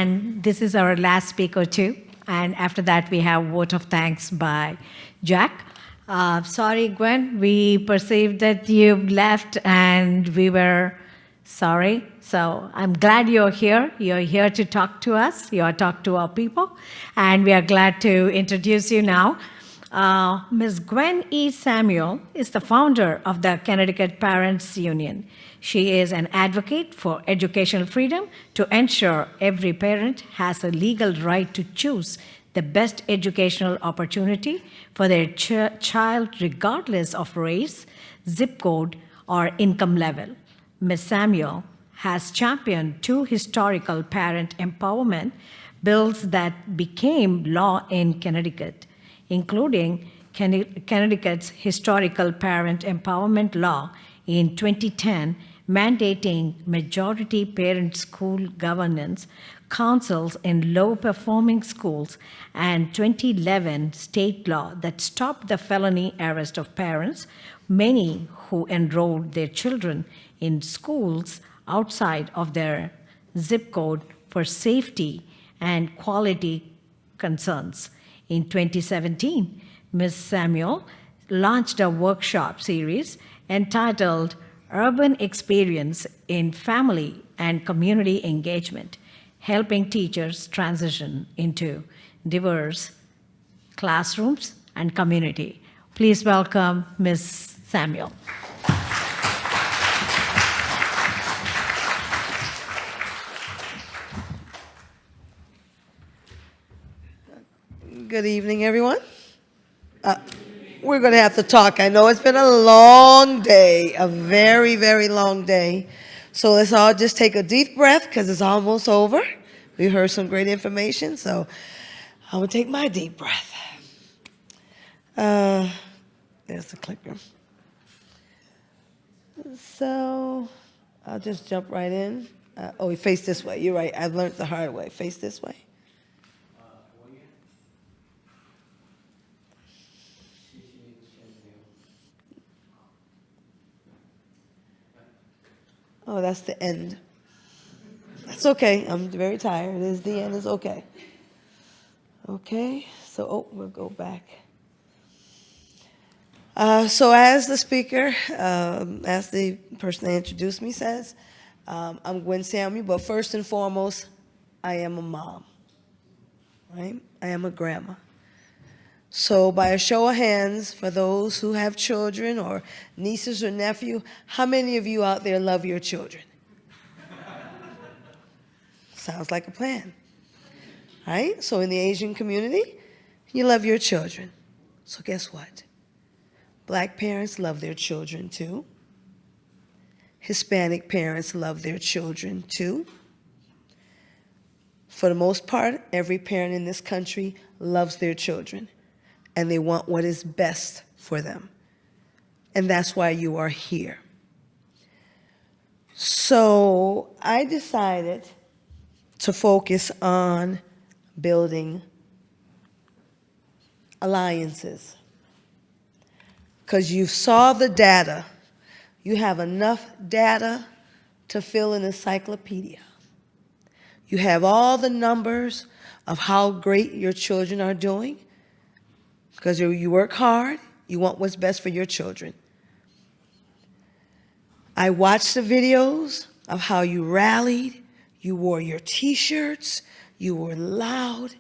And this is our last speaker too. And after that, we have vote of thanks by Jack. Sorry, Gwen, we perceived that you left and we were sorry. So I'm glad you're here. You're here to talk to us. You are talk to our people. And we are glad to introduce you now. Ms. Gwen E. Samuel is the founder of the Connecticut Parents Union. She is an advocate for educational freedom to ensure every parent has a legal right to choose the best educational opportunity for their child regardless of race, zip code, or income level. Ms. Samuel has championed 2 historical parent empowerment bills that became law in Connecticut, including Connecticut's historical parent empowerment law in 2010, mandating majority parent school governance councils in low-performing schools, and 2011 state law that stopped the felony arrest of parents, many who enrolled their children in schools outside of their zip code for safety and quality concerns. In 2017, Ms. Samuel launched a workshop series entitled Urban Experience in Family and Community Engagement, helping teachers transition into diverse classrooms and community. Please welcome Ms. Samuel. Good evening, everyone. We're going to have to talk. I know it's been a long day, a very, very long day. So let's all just take a deep breath because it's almost over. We heard some great information, so I'm going to take my deep breath. There's the clicker. So I'll just jump right in. We face this way. You're right. I've learned the hard way. Face this way. Oh, that's the end. That's okay. I'm very tired. It is the end. It's okay. Okay. So, we'll go back. So as the speaker, as the person that introduced me says, I'm Gwen Samuel, but first and foremost, I am a mom, right? I am a grandma. So by a show of hands, for those who have children or nieces or nephew, how many of you out there love your children? Sounds like a plan, right? So in the Asian community, you love your children. So guess what? Black parents love their children too. Hispanic parents love their children too. For the most part, every parent in this country loves their children, and they want what is best for them. And that's why you are here. So I decided to focus on building alliances. Because you saw the data. You have enough data to fill an encyclopedia. You have all the numbers of how great your children are doing. Because you work hard, you want what's best for your children. I watched the videos of how you rallied, you wore your T-shirts, you were loud,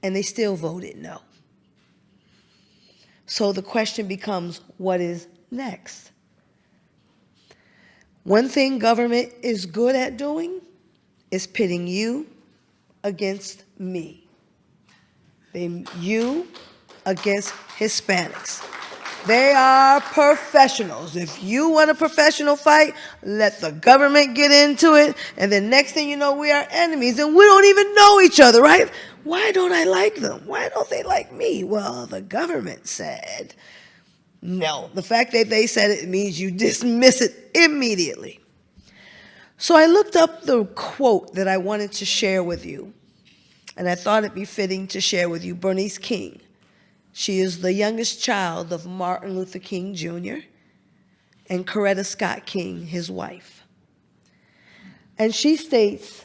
and they still voted no. So the question becomes, what is next? One thing government is good at doing is pitting you against me. You against Hispanics. They are professionals. If you want a professional fight, let the government get into it. And then next thing you know, we are enemies and we don't even know each other, right? Why don't I like them? Why don't they like me? Well, the government said no. The fact that they said it means you dismiss it immediately. So I looked up the quote that I wanted to share with you. And I thought it'd be fitting to share with you Bernice King. She is the youngest child of Martin Luther King Jr. and Coretta Scott King, his wife. And she states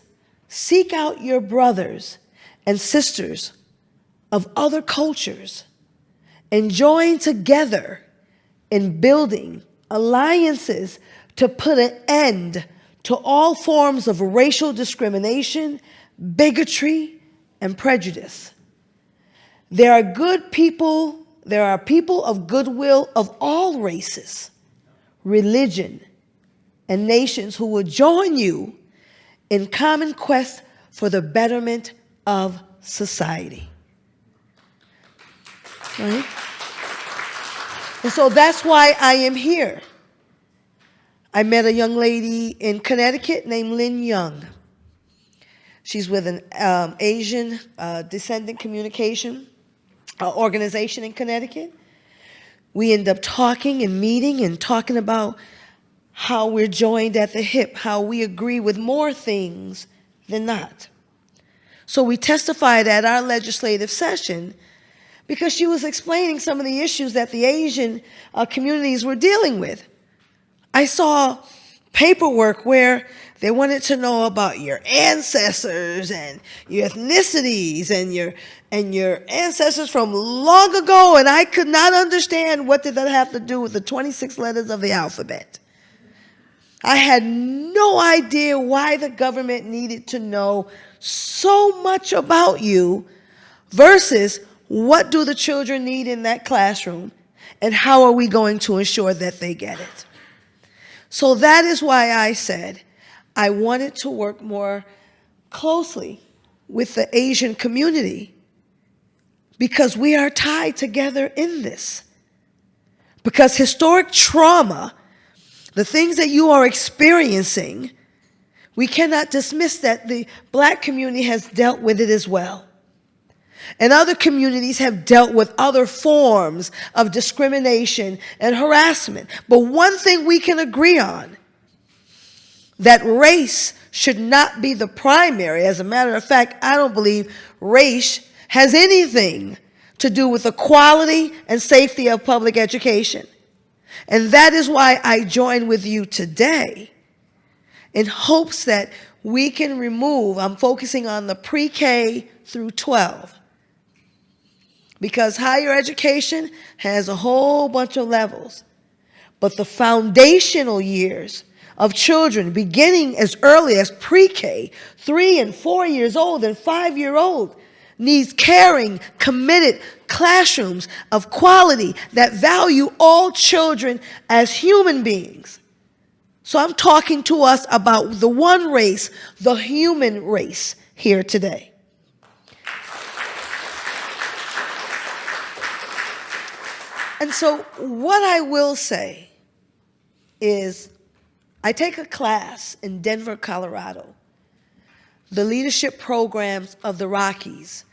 Seek out your brothers and sisters of other cultures and join together in building alliances to put an end to all forms of racial discrimination, bigotry, and prejudice. There are people of goodwill of all races, religion, and nations who will join you in common quest for the betterment of society. Right? And so that's why I am here. I met a young lady in Connecticut named Lynn Young. She's with an Asian descendant communication organization in Connecticut. We end up talking and meeting and talking about how we're joined at the hip, how we agree with more things than not. So we testified at our legislative session because she was explaining some of the issues that the Asian communities were dealing with. I saw paperwork where they wanted to know about your ancestors and your ethnicities and your ancestors from long ago, and I could not understand what did that have to do with the 26 letters of the alphabet. I had no idea why the government needed to know so much about you versus what do the children need in that classroom and how are we going to ensure that they get it. So that is why I said I wanted to work more closely with the Asian community because we are tied together in this. Because historic trauma, the things that you are experiencing, we cannot dismiss that the Black community has dealt with it as well. And other communities have dealt with other forms of discrimination and harassment. But one thing we can agree on, that race should not be the primary. As a matter of fact, I don't believe race has anything to do with the quality and safety of public education. And that is why I join with you today in hopes that we can remove, I'm focusing on the pre-K through 12. Because higher education has a whole bunch of levels. But the foundational years of children beginning as early as pre-K, 3 and 4 years old and 5-year-old, needs caring, committed classrooms of quality that value all children as human beings. So I'm talking to us about the one race, the human race, here today. And so what I will say is I take a class in Denver, Colorado, the leadership programs of the Rockies,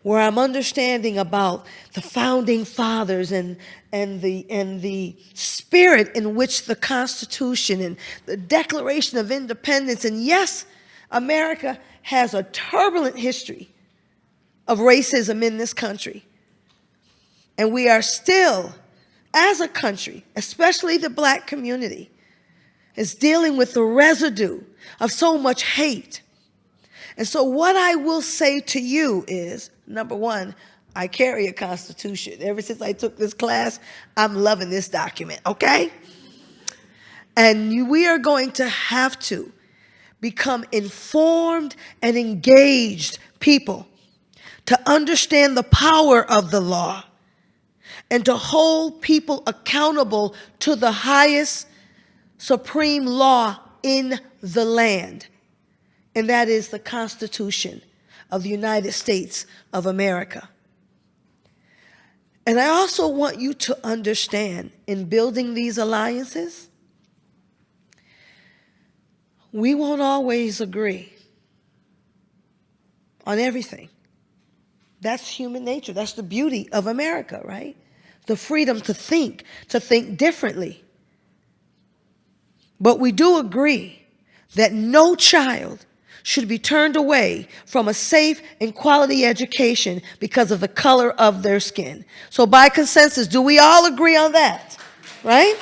where I'm understanding about the founding fathers and the spirit in which the Constitution and the Declaration of Independence, and yes, America has a turbulent history of racism in this country. And we are still, as a country, especially the Black community, is dealing with the residue of so much hate. And so what I will say to you is, number one, I carry a Constitution. Ever since I took this class, I'm loving this document, okay? And we are going to have to become informed and engaged people to understand the power of the law and to hold people accountable to the highest supreme law in the land. And that is the Constitution of the United States of America. And I also want you to understand, in building these alliances, we won't always agree on everything. That's human nature. That's the beauty of America, right? The freedom to think differently. But we do agree that no child should be turned away from a safe and quality education because of the color of their skin. So by consensus, do we all agree on that? Right?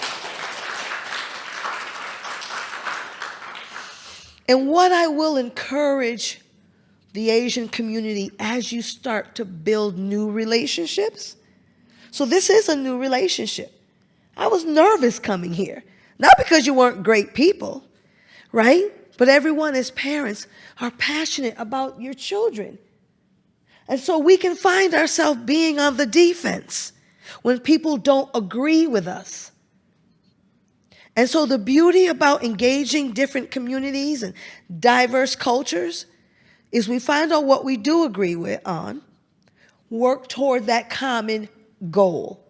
And what I will encourage the Asian community as you start to build new relationships. So this is a new relationship. I was nervous coming here. Not because you weren't great people, right? But everyone as parents are passionate about your children. And so we can find ourselves being on the defense when people don't agree with us. And so the beauty about engaging different communities and diverse cultures is we find out what we do agree with on, work toward that common goal.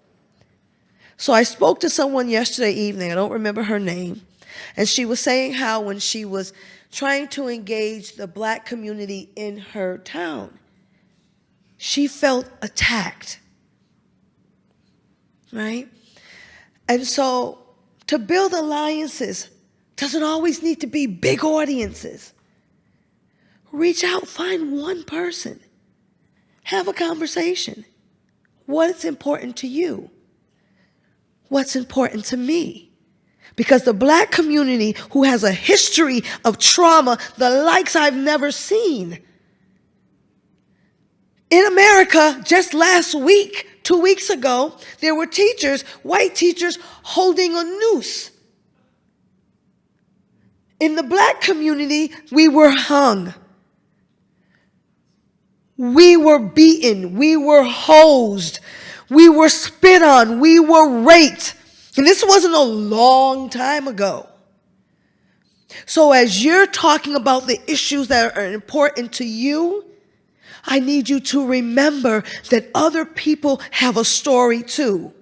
So I spoke to someone yesterday evening, I don't remember her name, and she was saying how when she was trying to engage the Black community in her town, she felt attacked, right? And so to build alliances doesn't always need to be big audiences. Reach out, find one person, have a conversation. What's important to you? What's important to me? Because the Black community, who has a history of trauma, the likes I've never seen. In America, just last week, 2 weeks ago, there were teachers, white teachers, holding a noose. In the Black community, we were hung. We were beaten, we were hosed, we were spit on, we were raped. And this wasn't a long time ago. So as you're talking about the issues that are important to you, I need you to remember that other people have a story too.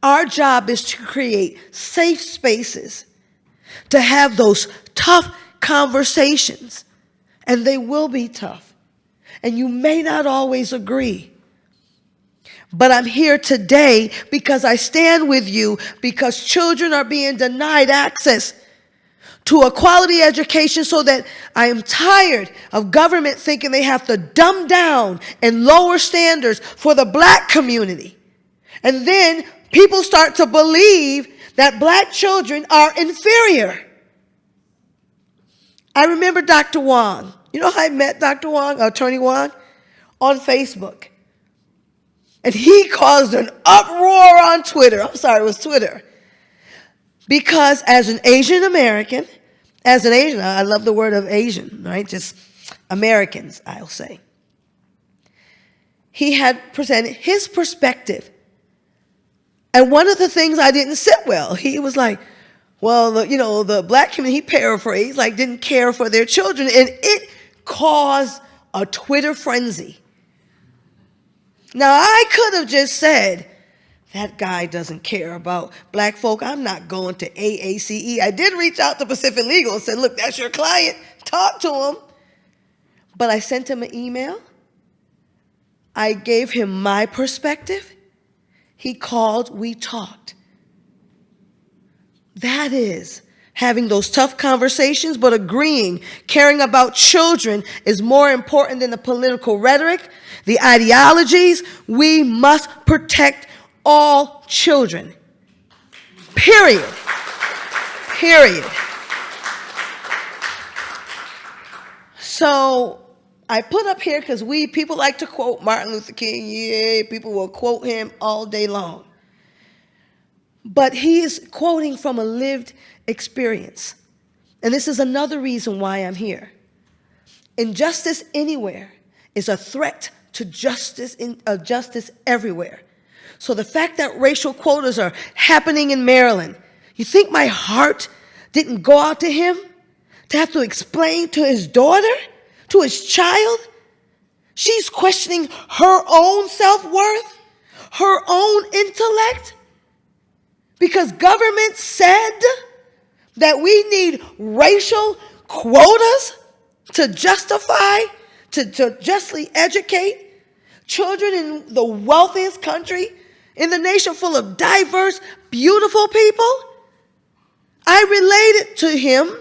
Our job is to create safe spaces, to have those tough conversations, and they will be tough. And you may not always agree. But I'm here today because I stand with you, because children are being denied access to a quality education, so that I am tired of government thinking they have to dumb down and lower standards for the Black community. And then people start to believe that Black children are inferior. I remember Dr. Wong. You know how I met Dr. Wong, Attorney Wong? On Facebook. And he caused an uproar on Twitter. I'm sorry, it was Twitter. Because as an Asian American, I love the word of Asian, right? Just Americans, I'll say. He had presented his perspective. And one of the things I didn't sit well, he was like, well, the Black community, he paraphrased, like didn't care for their children. And it caused a Twitter frenzy. Now, I could have just said, that guy doesn't care about Black folk. I'm not going to AACE. I did reach out to Pacific Legal and said, look, that's your client. Talk to him. But I sent him an email. I gave him my perspective. He called, we talked. That is having those tough conversations, but agreeing, caring about children is more important than the political rhetoric, the ideologies. We must protect all children. Period. Period. So I put up here, because people like to quote Martin Luther King. Yeah, people will quote him all day long. But he is quoting from a lived experience. And this is another reason why I'm here. Injustice anywhere is a threat to justice everywhere. So the fact that racial quotas are happening in Maryland, you think my heart didn't go out to him to have to explain to his daughter, to his child? She's questioning her own self-worth, her own intellect, because government said that we need racial quotas to justify, to justly educate children in the wealthiest country in the nation, full of diverse, beautiful people. I related to him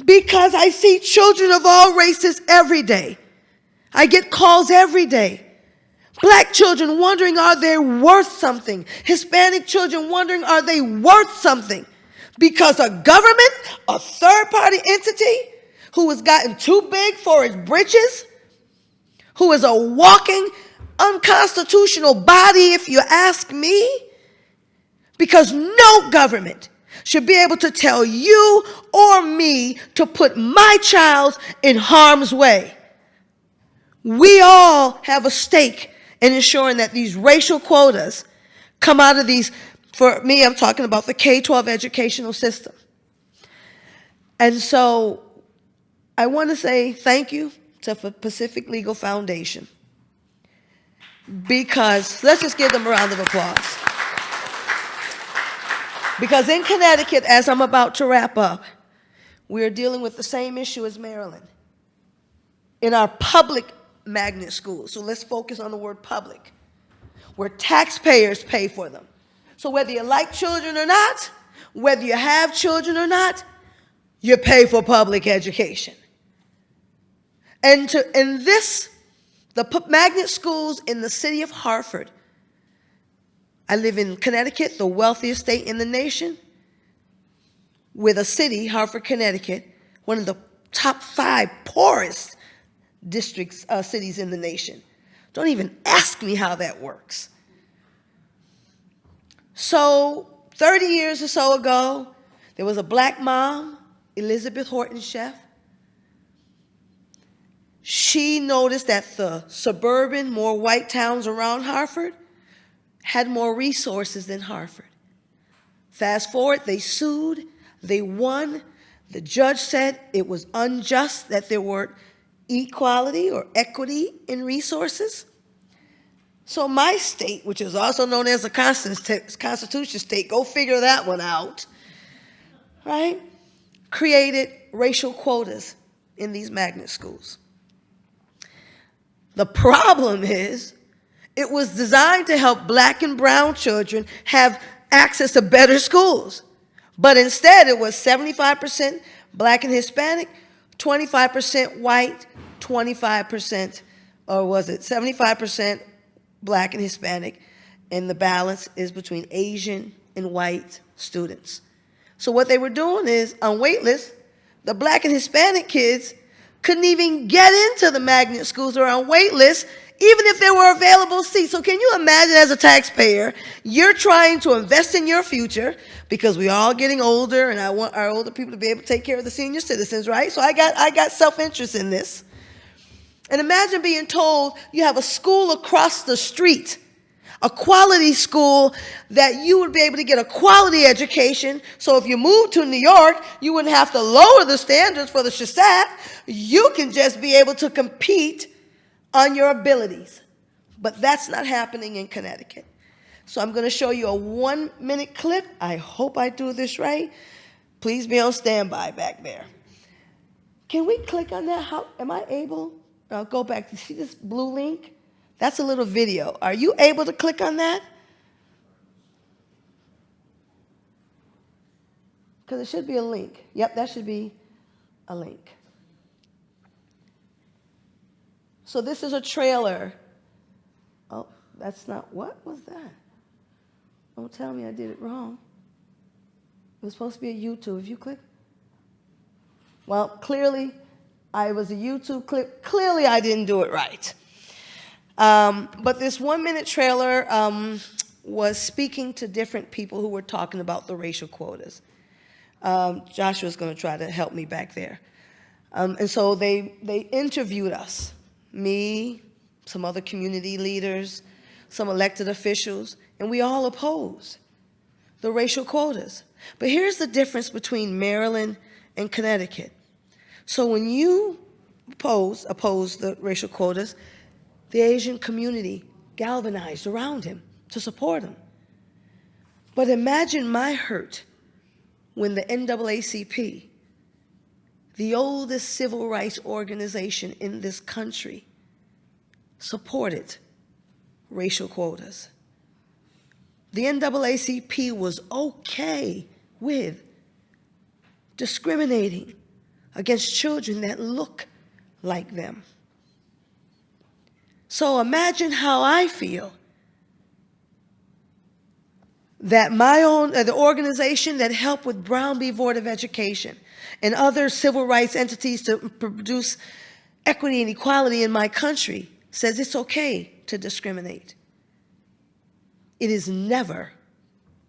because I see children of all races every day. I get calls every day. Black children wondering, are they worth something? Hispanic children wondering, are they worth something? because a government, a third-party entity who has gotten too big for its britches, who is a walking unconstitutional body, if you ask me, because no government should be able to tell you or me to put my child in harm's way. We all have a stake in ensuring that these racial quotas come out of these. For me, I'm talking about the K-12 educational system. And so I want to say thank you to the Pacific Legal Foundation, because let's just give them a round of applause. Because in Connecticut, as I'm about to wrap up, we're dealing with the same issue as Maryland in our public magnet schools. So let's focus on the word public, where taxpayers pay for them. So whether you like children or not, whether you have children or not, you pay for public education. And the magnet schools in the city of Hartford, I live in Connecticut, the wealthiest state in the nation, with a city, Hartford, Connecticut, one of the top 5 poorest districts, cities in the nation. Don't even ask me how that works. So 30 years or so ago, there was a black mom, Elizabeth Horton Chef. She noticed that the suburban, more white towns around Hartford had more resources than Hartford. Fast forward, they sued, they won. The judge said it was unjust that there weren't equality or equity in resources. So my state, which is also known as a Constitution state, go figure that one out, right? Created racial quotas in these magnet schools. The problem is, it was designed to help black and brown children have access to better schools. But instead, it was 75% black and Hispanic, 25% white, 25%, or was it 75% black and Hispanic, and the balance is between Asian and white students. So what they were doing is, on wait lists, the black and Hispanic kids couldn't even get into the magnet schools or on wait lists, even if there were available seats. So can you imagine, as a taxpayer, you're trying to invest in your future, because we're all getting older, and I want our older people to be able to take care of the senior citizens, right? So I got self-interest in this. And imagine being told you have a school across the street, a quality school, that you would be able to get a quality education. So if you moved to New York, you wouldn't have to lower the standards for the SHSAT. You can just be able to compete on your abilities. But that's not happening in Connecticut. So I'm going to show you a 1-minute clip. I hope I do this right. Please be on standby back there. Can we click on that? How am I able? I'll go back. See this blue link? That's a little video. Are you able to click on that? Because it should be a link. Yep, that should be a link. So this is a trailer. Oh, that's not, what was that? Don't tell me I did it wrong. It was supposed to be a YouTube. If you click. Well, clearly, I was a YouTube clip. Clearly, I didn't do it right. But this 1-minute trailer was speaking to different people who were talking about the racial quotas. Joshua's going to try to help me back there. And so they interviewed us, me, some other community leaders, some elected officials, and we all oppose the racial quotas. But here's the difference between Maryland and Connecticut. So when you oppose the racial quotas, the Asian community galvanized around him to support him. But imagine my hurt when the NAACP, the oldest civil rights organization in this country, supported racial quotas. The NAACP was okay with discriminating against children that look like them. So imagine how I feel that my own, the organization that helped with Brown v. Board of Education and other civil rights entities to produce equity and equality in my country, says it's okay to discriminate. It is never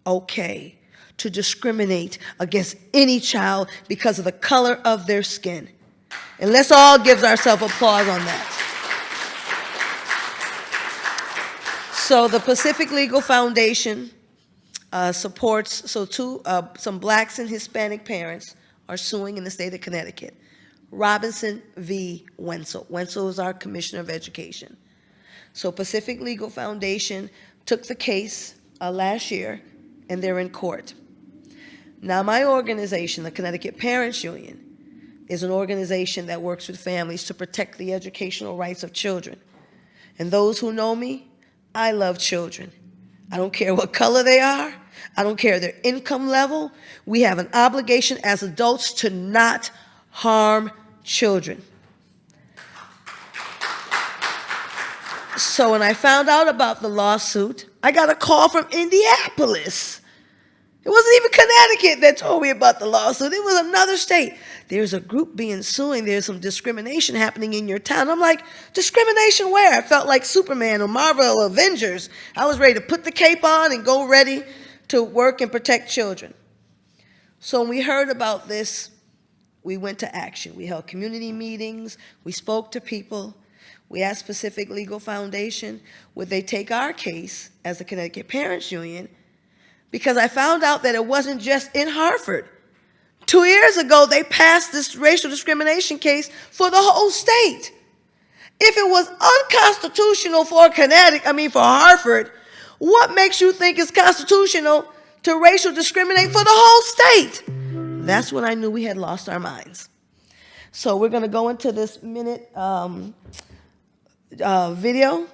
okay to discriminate against any child because of the color of their skin. And let's all give ourselves applause on that. So the Pacific Legal Foundation supports, some blacks and Hispanic parents are suing in the state of Connecticut. Robinson v. Wenzel. Wenzel is our Commissioner of Education. So Pacific Legal Foundation took the case last year, and they're in court. Now, my organization, the Connecticut Parents Union, is an organization that works with families to protect the educational rights of children. And those who know me, I love children. I don't care what color they are. I don't care their income level. We have an obligation as adults to not harm children. So when I found out about the lawsuit, I got a call from Indianapolis. It wasn't even Connecticut that told me about the lawsuit. It was another state. There's a group being suing. There's some discrimination happening in your town. I'm like, discrimination where? I felt like Superman or Marvel Avengers. I was ready to put the cape on and go ready to work and protect children. So when we heard about this, we went to action. We held community meetings. We spoke to people. We asked Pacific Legal Foundation, would they take our case as the Connecticut Parents Union? Because I found out that it wasn't just in Hartford. 2 years ago, they passed this racial discrimination case for the whole state. If it was unconstitutional for Hartford, what makes you think it's constitutional to racial discriminate for the whole state? That's when I knew we had lost our minds. So we're going to go into this minute video,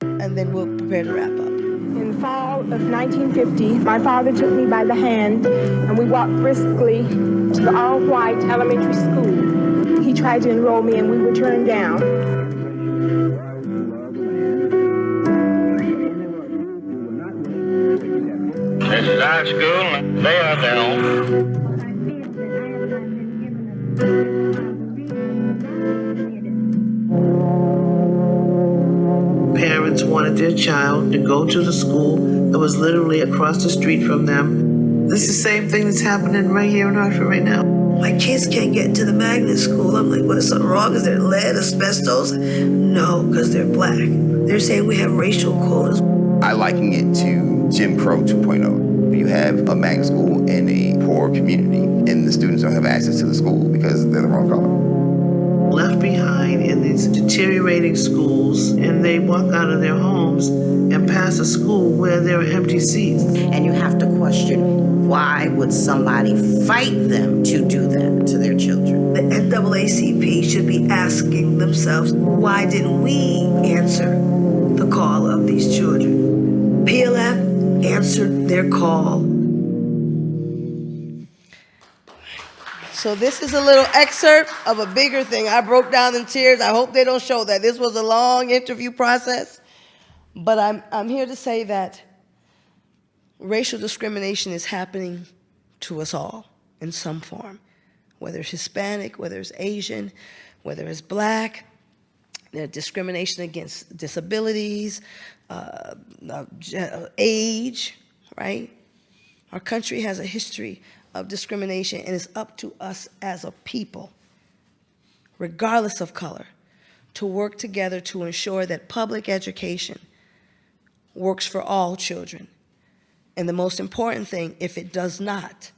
and then we'll prepare to wrap up. In the fall of 1950, my father took me by the hand, and we walked briskly to the all-white elementary school. He tried to enroll me, and we were turned down. This is our school, and they are their own. Parents wanted their child to go to the school that was literally across the street from them. This is the same thing that's happening right here in Hartford right now. My kids can't get into the magnet school. I'm like, what, is something wrong? Is there lead, asbestos? No, because they're black. They're saying we have racial quotas. I liken it to Jim Crow 2.0. You have a magnet school in a poor community, and the students don't have access to the school because they're the wrong color. Left behind in these deteriorating schools, and they walk out of their homes and pass a school where there are empty seats. And you have to question, why would somebody fight them to do that to their children? The NAACP should be asking themselves, why didn't we answer the call of these children? PLF answered their call. So this is a little excerpt of a bigger thing. I broke down in tears. I hope they don't show that. This was a long interview process. But I'm here to say that racial discrimination is happening to us all in some form, whether it's Hispanic, whether it's Asian, whether it's black. There's discrimination against disabilities, age, right? Our country has a history of discrimination, and it's up to us as a people, regardless of color, to work together to ensure that public education works for all children. And the most important thing, if it does not,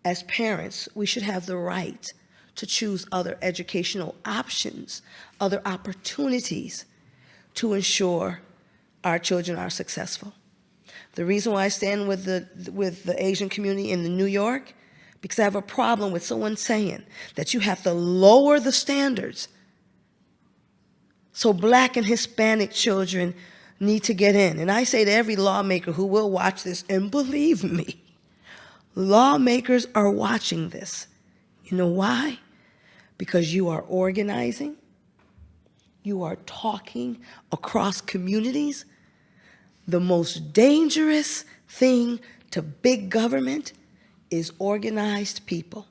as parents, we should have the right to choose other educational options, other opportunities to ensure our children are successful. The reason why I stand with the Asian community in New York, because I have a problem with someone saying that you have to lower the standards so black and Hispanic children need to get in. And I say to every lawmaker who will watch this, and believe me, lawmakers are watching this. You know why? Because you are organizing, you are talking across communities. The most dangerous thing to big government is organized people.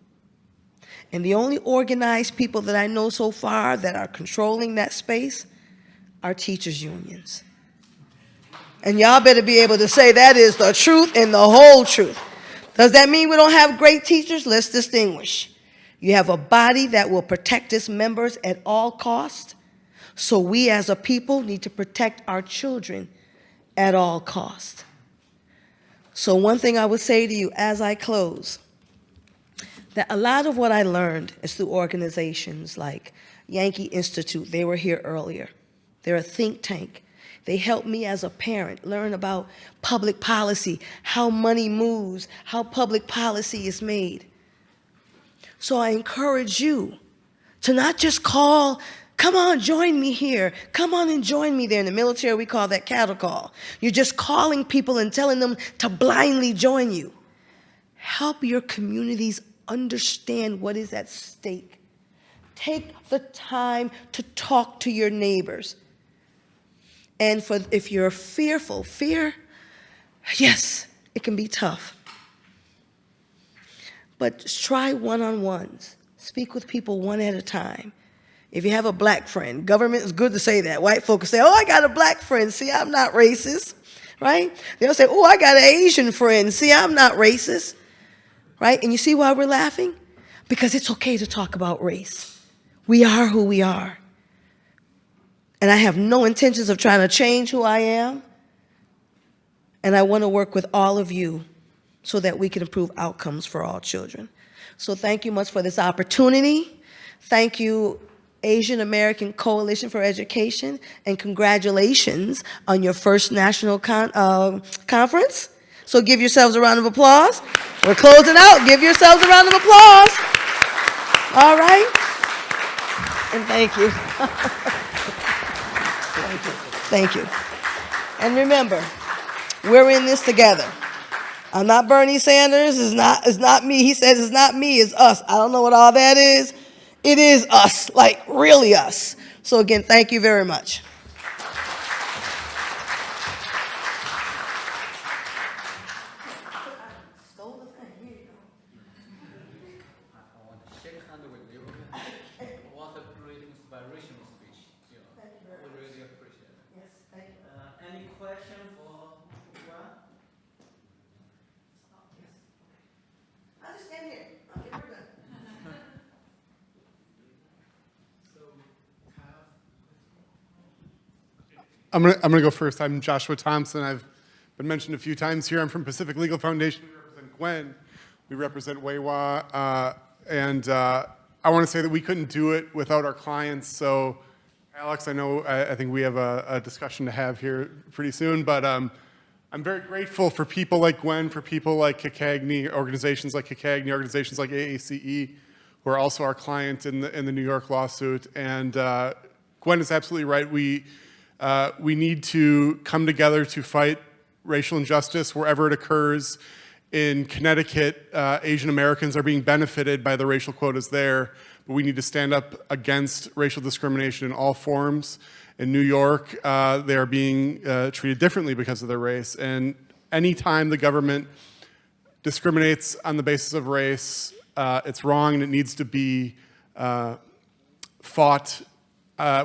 And the only organized people that I know so far that are controlling that space are teachers' unions. And y'all better be able to say that is the truth and the whole truth. Does that mean we don't have great teachers? Let's distinguish. You have a body that will protect its members at all costs. So we as a people need to protect our children at all costs. So one thing I would say to you as I close, that a lot of what I learned is through organizations like Yankee Institute. They were here earlier. They're a think tank. They helped me as a parent learn about public policy, how money moves, how public policy is made. So I encourage you to not just call, come on, join me here. Come on and join me there. In the military, we call that cattle call. You're just calling people and telling them to blindly join you. Help your communities understand what is at stake. Take the time to talk to your neighbors. And if you're fearful, fear, yes, it can be tough. But try one-on-ones. Speak with people one at a time. If you have a black friend, government is good to say that. White folks say, oh, I got a black friend. See, I'm not racist, right? They'll say, oh, I got an Asian friend. See, I'm not racist, right? And you see why we're laughing? Because it's okay to talk about race. We are who we are. And I have no intentions of trying to change who I am. And I want to work with all of you so that we can improve outcomes for all children. So thank you much for this opportunity. Thank you, Asian American Coalition for Education, and congratulations on your first national conference. So give yourselves a round of applause. We're closing out. Give yourselves a round of applause. All right? And thank you. Thank you. And remember, we're in this together. I'm not Bernie Sanders. It's not me. He says it's not me, it's us. I don't know what all that is. It is us, like really us. So again, thank you very much. I'm gonna go first. I'm Joshua Thompson. I've been mentioned a few times here. I'm from Pacific Legal Foundation. We represent Gwen. We represent WAWA. And I want to say that we couldn't do it without our clients. So, Alex, I think we have a discussion to have here pretty soon. But I'm very grateful for people like Gwen, for people like Cacagney, organizations like Cacagney, organizations like AACE, who are also our client in the New York lawsuit. And Gwen is absolutely right. We need to come together to fight racial injustice wherever it occurs. In Connecticut, Asian Americans are being benefited by the racial quotas there, but we need to stand up against racial discrimination in all forms. In New York, they are being treated differently because of their race. And anytime the government discriminates on the basis of race, it's wrong and it needs to be fought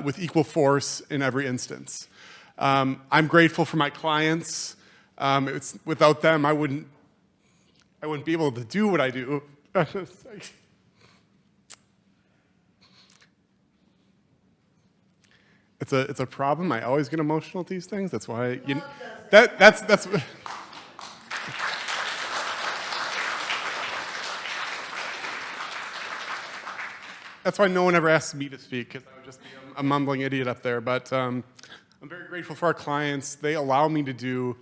with equal force in every instance. I'm grateful for my clients. Without them, I wouldn't be able to do what I do. It's a problem. I always get emotional at these things. That's why that's. That's why no one ever asks me to speak, because I would just be a mumbling idiot up there. But I'm very grateful for our clients. They allow me to do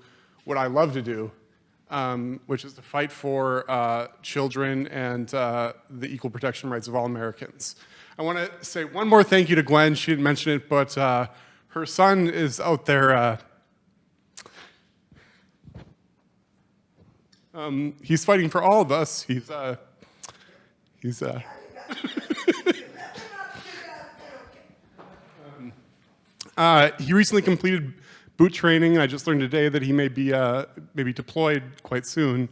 what I love to do, which is to fight for children and the equal protection rights of all Americans. I want to say one more thank you to Gwen. She didn't mention it, but her son is out there. He's fighting for all of us. He's he recently completed boot training. I just learned today that he may be maybe deployed quite soon.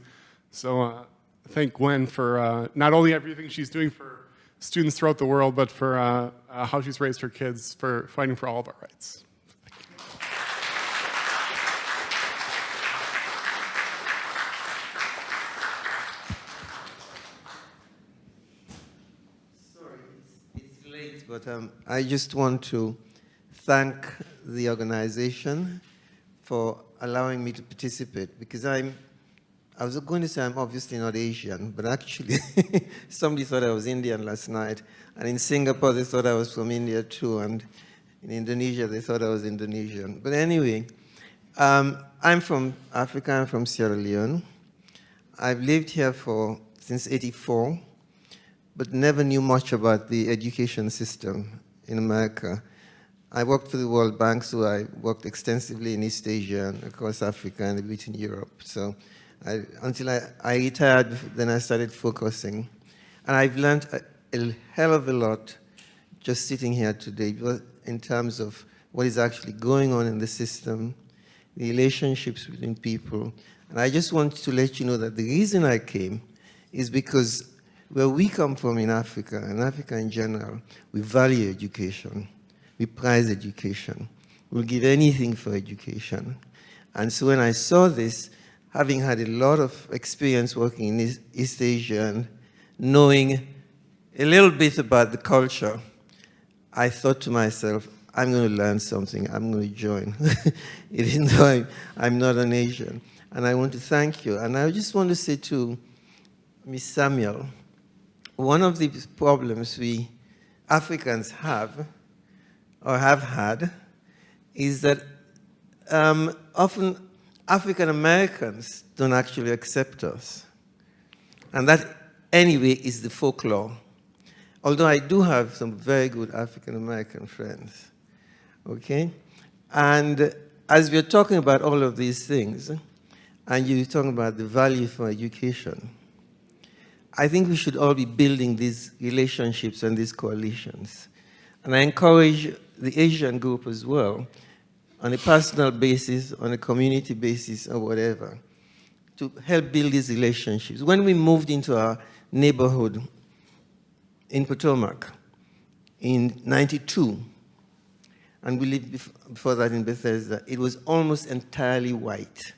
So thank Gwen for not only everything she's doing for students throughout the world, but for how she's raised her kids, for fighting for all of our rights. But I just want to thank the organization for allowing me to participate, because I was going to say I'm obviously not Asian, but actually somebody thought I was Indian last night, and in Singapore they thought I was from India too, and in Indonesia they thought I was Indonesian. But anyway, I'm from Africa, I'm from Sierra Leone. I've lived here since '84. But never knew much about the education system in America. I worked for the World Bank, so I worked extensively in East Asia and across Africa and a bit in Europe. So until I retired, then I started focusing. And I've learned a hell of a lot just sitting here today in terms of what is actually going on in the system, the relationships between people. And I just want to let you know that the reason I came is because where we come from in Africa, and Africa in general, we value education. We prize education. We'll give anything for education. And so when I saw this, having had a lot of experience working in East Asia and knowing a little bit about the culture, I thought to myself, I'm going to learn something. I'm going to join, even though I'm not an Asian. And I want to thank you. And I just want to say to Ms. Samuel, one of the problems we Africans have, or have had, is that often African Americans don't actually accept us. And that, anyway, is the folklore. Although I do have some very good African American friends, okay? And as we're talking about all of these things, and you're talking about the value for education, I think we should all be building these relationships and these coalitions. And I encourage the Asian group as well, on a personal basis, on a community basis, or whatever, to help build these relationships. When we moved into our neighborhood in Potomac in '92, and we lived before that in Bethesda, it was almost entirely white.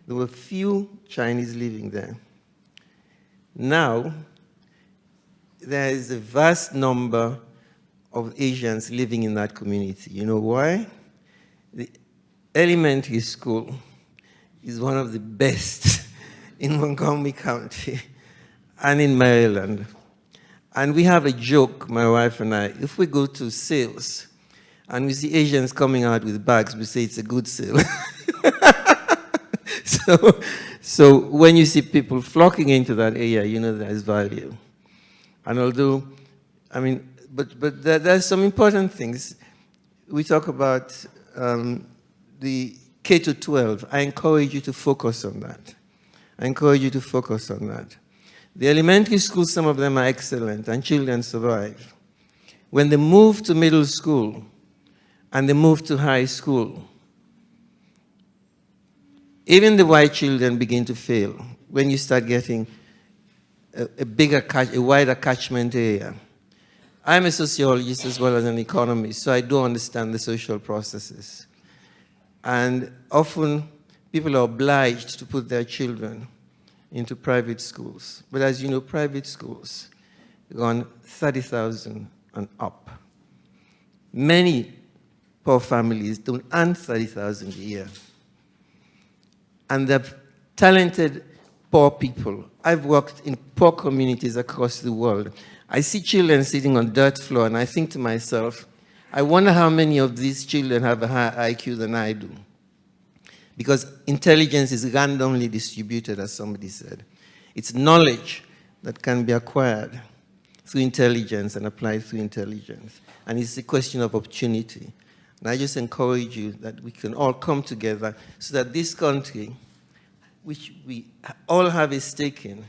There were few Chinese living there. Now, there is a vast number of Asians living in that community. You know why? The elementary school is one of the best in Montgomery County and in Maryland. And we have a joke, my wife and I, if we go to sales and we see Asians coming out with bags, we say it's a good sale. So when you see people flocking into that area, you know there's value. And although, I mean, but there's some important things. We talk about the K to 12. I encourage you to focus on that. I encourage you to focus on that. The elementary schools, some of them are excellent, and children survive. When they move to middle school and they move to high school, even the white children begin to fail when you start getting a wider catchment area. I'm a sociologist as well as an economist, so I do understand the social processes. And often people are obliged to put their children into private schools. But as you know, private schools run 30,000 and up. Many poor families don't earn 30,000 a year. And they're talented poor people. I've worked in poor communities across the world. I see children sitting on dirt floor, and I think to myself, I wonder how many of these children have a higher IQ than I do. Because intelligence is randomly distributed, as somebody said. It's knowledge that can be acquired through intelligence and applied through intelligence. And it's a question of opportunity. And I just encourage you that we can all come together so that this country, which we all have a stake in,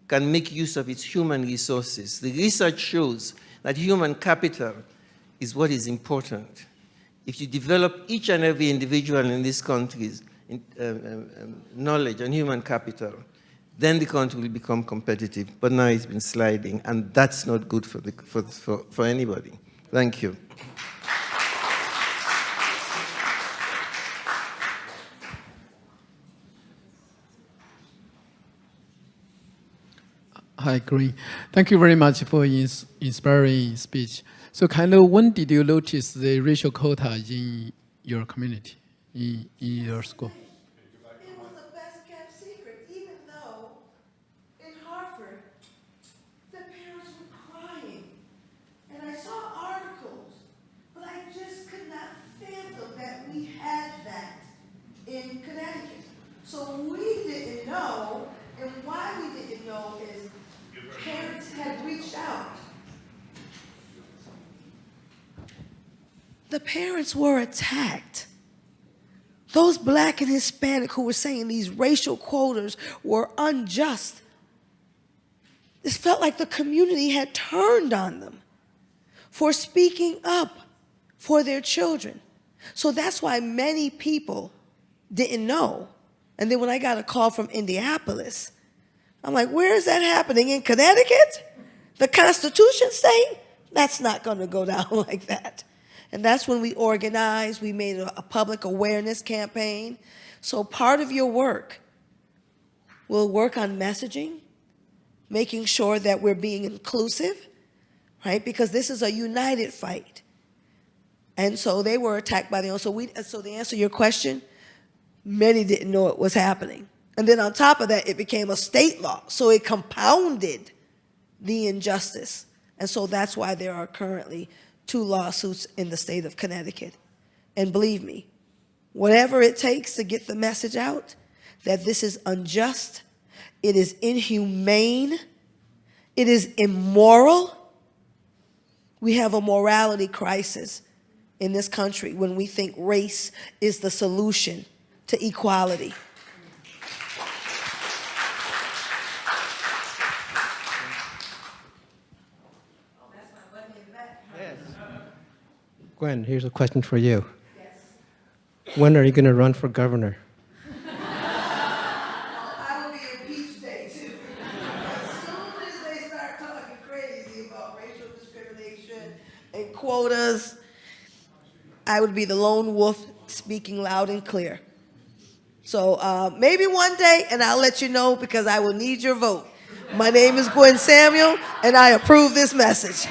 can make use of its human resources. The research shows that human capital is what is important. if you develop each and every individual in this country's knowledge and human capital, then the country will become competitive. But now it's been sliding, and that's not good for anybody. Thank you. Hi, Green. Thank you very much for inspiring speech. So when did you notice the racial quota in your community, in your school? It was the best kept secret, even though in Hartford, the parents were crying. And I saw articles, but I just could not fathom that we had that in Connecticut. So we didn't know, and why we didn't know is parents had reached out. The parents were attacked. Those Black and Hispanic who were saying these racial quotas were unjust. It felt like the community had turned on them for speaking up for their children. So that's why many people didn't know. And then when I got a call from Indianapolis, I'm like, where is that happening? In Connecticut? The Constitution state? That's not going to go down like that. And that's when we organized. We made a public awareness campaign. So part of your work will work on messaging, making sure that we're being inclusive, right? Because this is a united fight. And so they were attacked by the, so to answer your question, many didn't know it was happening. And then on top of that, it became a state law. So it compounded the injustice. And so that's why there are currently 2 lawsuits in the state of Connecticut. And believe me, whatever it takes to get the message out that this is unjust, it is inhumane, it is immoral. We have a morality crisis in this country when we think race is the solution to equality. Gwen, here's a question for you. Yes. When are you going to run for governor? I will be impeached day too. As soon as they start talking crazy about racial discrimination and quotas, I would be the lone wolf speaking loud and clear. So maybe one day, and I'll let you know because I will need your vote. My name is Gwen Samuel, and I approve this message.